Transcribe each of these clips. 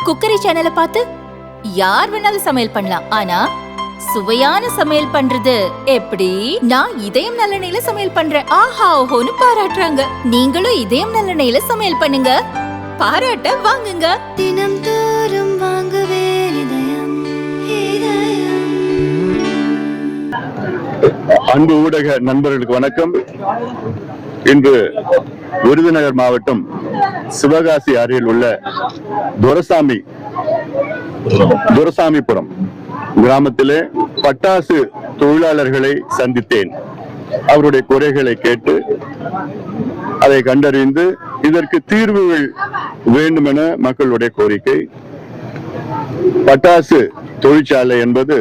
Cookery சேனலை பார்த்து யார் வேணாலும் சமையல் பண்ணலாம். ஆனா சுவையான சமையல் பண்றது எப்படி? நான் இதயம் நல்லெண்ணெயில சமையல் பண்றேன். ஆஹா ஓஹோன்னு பாராட்டுறாங்க. நீங்களும் இதயம் நல்லெண்ணெயில சமையல் பண்ணுங்க, பாராட்ட வாங்குங்க. தினம் தோறும் வாங்குவே இதயம் இதயம். அன்பு ஊடக நண்பர்களுக்கு வணக்கம். இன்று விருதுநகர் மாவட்டம் சிவகாசி அருகில் உள்ள துரசாமிபுரம் கிராமத்திலே பட்டாசு தொழிலாளர்களை சந்தித்தேன். அவருடைய குறைகளை கேட்டு அதை கண்டறிந்து இதற்கு தீர்வுகள் வேண்டும் என மக்களுடைய கோரிக்கை. பட்டாசு தொழிற்சாலை என்பது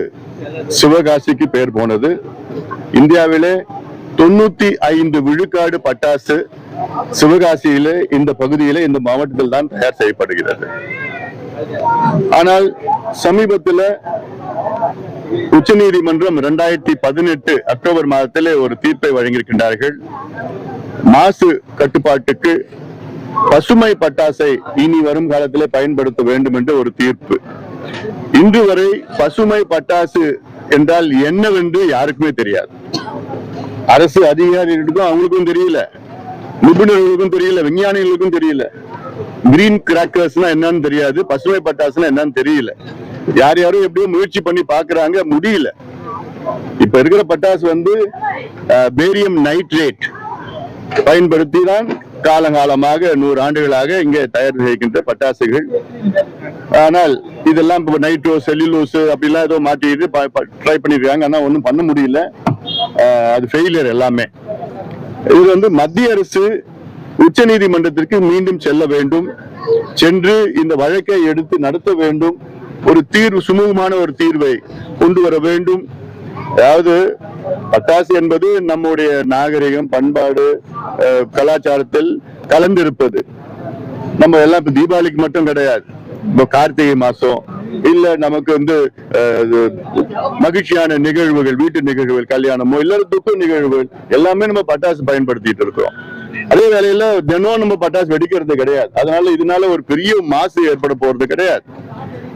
சிவகாசிக்கு பெயர் போனது. இந்தியாவிலே 95 விழுக்காடு பட்டாசு சிவகாசியிலே இந்த பகுதியிலே இந்த மாவட்டத்தில் தான் தயார் செய்யப்படுகிறது. ஆனால் சமீபத்தில் உச்சநீதிமன்றம் 2018 அக்டோபர் மாதத்திலே ஒரு தீர்ப்பை வழங்கியிருக்கின்றார்கள். மாசு கட்டுப்பாட்டுக்கு பசுமை பட்டாசை இனி வரும் காலத்திலே பயன்படுத்த வேண்டும் என்று ஒரு தீர்ப்பு. இன்று வரை பசுமை பட்டாசு என்றால் என்னவென்று யாருக்குமே தெரியாது. அரசு அதிகாரிகளுக்கும் அவங்களுக்கும் தெரியல, நிபுணர்களுக்கும் தெரியல, விஞ்ஞானிகளுக்கும் தெரியல. கிரீன் கிராக்கர்ஸ்னா என்னன்னு தெரியாது, பசுமை பட்டாசுனா என்னன்னு தெரியல. யார் யாரும் எப்படியும் முயற்சி பண்ணி பாக்குறாங்க, முடியல. இப்ப இருக்கிற பட்டாசு பேரியம் நைட்ரேட் பயன்படுத்தி தான் காலங்காலமாக 100 ஆண்டுகளாக இங்கே தயார் செய்கின்ற பட்டாசுகள். ஆனால் இதெல்லாம் இப்போ நைட்ரோ செல்லுலோஸ் அப்படிலாம் ஏதோ மாற்றிட்டு ட்ரை பண்ணிருக்காங்க. ஆனா ஒன்றும் பண்ண முடியல, அது ஃபெயிலியர் எல்லாமே. இது மத்திய அரசு உச்ச நீதிமன்றத்திற்கு மீண்டும் செல்ல வேண்டும், சென்று இந்த வழக்கை எடுத்து நடத்த வேண்டும், ஒரு தீர்வு, சுமூகமான ஒரு தீர்வை கொண்டு வர வேண்டும். அதாவது பட்டாசு என்பது நம்முடைய நாகரிகம், பண்பாடு, கலாச்சாரத்தில் கலந்திருப்பது. நம்ம எல்லாம் இப்ப தீபாவளிக்கு மட்டும் கிடையாது, இப்போ கார்த்திகை மாசம் இல்ல நமக்கு மகிழ்ச்சியான நிகழ்வுகள், வீட்டு நிகழ்வுகள், கல்யாணமோ இல்ல துக்க நிகழ்வுகள் எல்லாமே நம்ம பட்டாசு பயன்படுத்திட்டு இருக்கிறோம். அதே வேளையில தினம் நம்ம பட்டாசு வெடிக்கிறது கிடையாது. இதனால ஒரு பெரிய மாசு ஏற்பட போறது கிடையாது.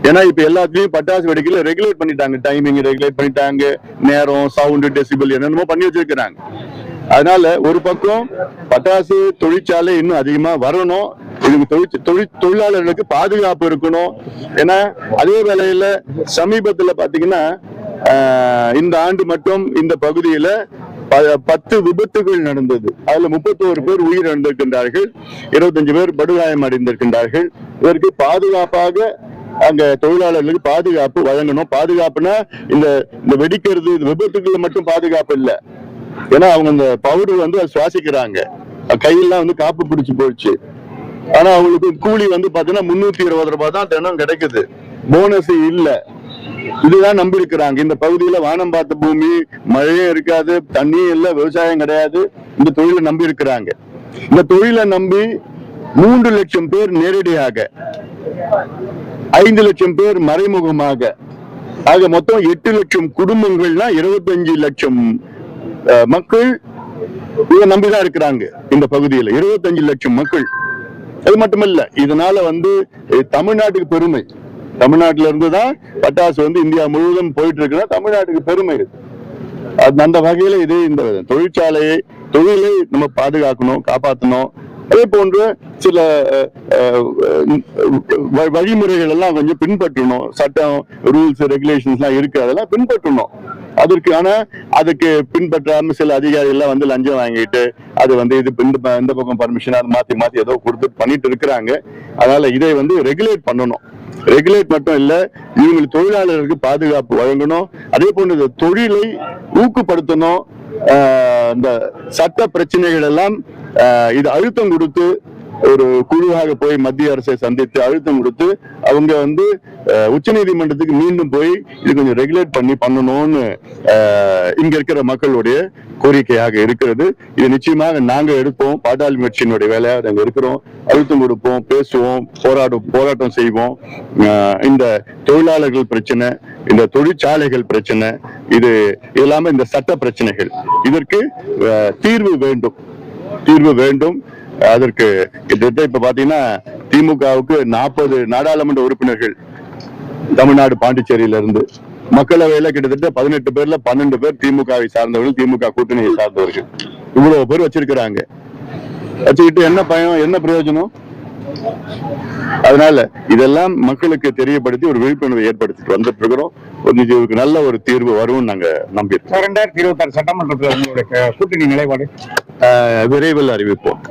ஏன்னா இப்ப எல்லாத்தையும் பட்டாசு வெடிக்கல ரெகுலேட் பண்ணிட்டாங்க, டைமிங் ரெகுலேட் பண்ணிட்டாங்க, நேரம், சவுண்ட், டெசிபிள் என்னென்னமோ பண்ணி வச்சிருக்கிறாங்க. அதனால ஒரு பக்கம் பட்டாசு தொழிற்சாலை இன்னும் அதிகமா வரணும், இதுக்கு தொழிலாளர்களுக்கு பாதுகாப்பு இருக்கணும். ஏன்னா அதே வேளையில சமீபத்துல பாத்தீங்கன்னா இந்த ஆண்டு மட்டும் இந்த பகுதியில 10 விபத்துகள் நடந்தது. அதுல 31 பேர் உயிரிழந்திருக்கின்றார்கள், 25 பேர் படுகாயம் அடைந்திருக்கின்றார்கள். இதற்கு பாதுகாப்பாக அங்க தொழிலாளர்களுக்கு பாதுகாப்பு வழங்கணும். பாதுகாப்புனா இந்த வெடிக்கிறது, விபத்துக்கள் மட்டும் பாதுகாப்பு இல்லை. ஏன்னா அவங்க இந்த பவுடர் அது சுவாசிக்கிறாங்க, கையெல்லாம் காப்பு பிடிச்சு போயிடுச்சு. ஆனா அவங்களுக்கு கூலி பாத்தீங்கன்னா 320 ரூபாய் தான் தினம் கிடைக்குது, போனஸ் இல்ல. இதுதான் நம்பி இருக்கிறாங்க. இந்த பகுதியில வானம் பார்த்த பூமி, மழையும் இருக்காது, தண்ணியும் இல்ல, விவசாயம் கிடையாது. இந்த தொழிலை நம்பி இருக்கிறாங்க. இந்த தொழிலை நம்பி 3 லட்சம் பேர் நேரடியாக, 5 லட்சம் பேர் மறைமுகமாக, ஆக மொத்தம் 8 லட்சம் குடும்பங்கள்னா 25 லட்சம் மக்கள் இதை நம்பிதான் இருக்கிறாங்க. இந்த பகுதியில 25 லட்சம் மக்கள். அது மட்டுமல்ல, இதனால தமிழ்நாட்டுக்கு பெருமை. தமிழ்நாட்டில இருந்துதான் பட்டாசு இந்தியா முழுவதும் போயிட்டு இருக்குன்னா தமிழ்நாட்டுக்கு பெருமை இருக்கு. அந்த வகையில இந்த தொழிலை நம்ம பாதுகாக்கணும், காப்பாற்றணும். அதே போன்று சில வழிமுறைகள் எல்லாம் கொஞ்சம் பின்பற்றணும். சட்டம், ரூல்ஸ், ரெகுலேஷன்ஸ் எல்லாம் இருக்கு, அதெல்லாம் பின்பற்றணும். அதுக்கு பின்பற்றாம சில அதிகாரிகள் எல்லாம் லஞ்சம் வாங்கிட்டு அது இது இந்த பக்கம் பர்மிஷன் அது மாத்தி ஏதோ கொடுத்து பண்ணிட்டு இருக்கிறாங்க. அதனால இதை ரெகுலேட் பண்ணணும். ரெகுலேட் மட்டும் இல்ல, இவங்களுக்கு தொழிலாளர்களுக்கு பாதுகாப்பு வழங்கணும். அதே போன்று தொழிலை ஊக்கப்படுத்தணும். இந்த சட்ட பிரச்சனைகள் எல்லாம் இது அழுத்தம் கொடுத்து ஒரு குழுவாக போய் மத்திய அரசை சந்தித்து அழுத்தம் கொடுத்து அவங்க உச்ச நீதிமன்றத்துக்கு மீண்டும் போய் இது கொஞ்சம் ரெகுலேட் பண்ணணும்னு இங்க இருக்கிற மக்களுடைய கோரிக்கையாக இருக்கிறது. இது நிச்சயமாக நாங்க எடுப்போம். பாட்டாளி முயற்சியினுடைய வேலையாக நாங்க இருக்கிறோம். அழுத்தம் கொடுப்போம், பேசுவோம், போராட்டம் செய்வோம். இந்த தொழிலாளர்கள் பிரச்சனை, இந்த தொழிற்சாலைகள் பிரச்சனை, இது எல்லாமே இந்த சட்ட பிரச்சனைகள், இதற்கு தீர்வு வேண்டும். அதற்கு இப்ப பாத்தீங்கன்னா திமுகவுக்கு 40 நாடாளுமன்ற உறுப்பினர்கள் தமிழ்நாடு பாண்டிச்சேரியில இருந்து, மக்களவையில கிட்டத்தட்ட 18 பேர்ல 12 பேர் திமுகவை சார்ந்தவர்கள், திமுக கூட்டணியை சார்ந்தவர்கள். இவ்வளவு பேர் வச்சிருக்கிறாங்க. வச்சுக்கிட்டு என்ன பயம், என்ன பிரயோஜனம்? அதனால இதெல்லாம் மக்களுக்கு தெரியப்படுத்தி ஒரு விழிப்புணர்வை ஏற்படுத்திட்டு வந்துட்டு இருக்கிறோம். ஒரு நல்ல ஒரு தீர்வு வரும் நாங்க நம்பியிருக்கோம். 2026 சட்டமன்றத்தில் உங்களுடைய கூட்டணி நிலைப்பாடு விரைவில் அறிவிப்போம்.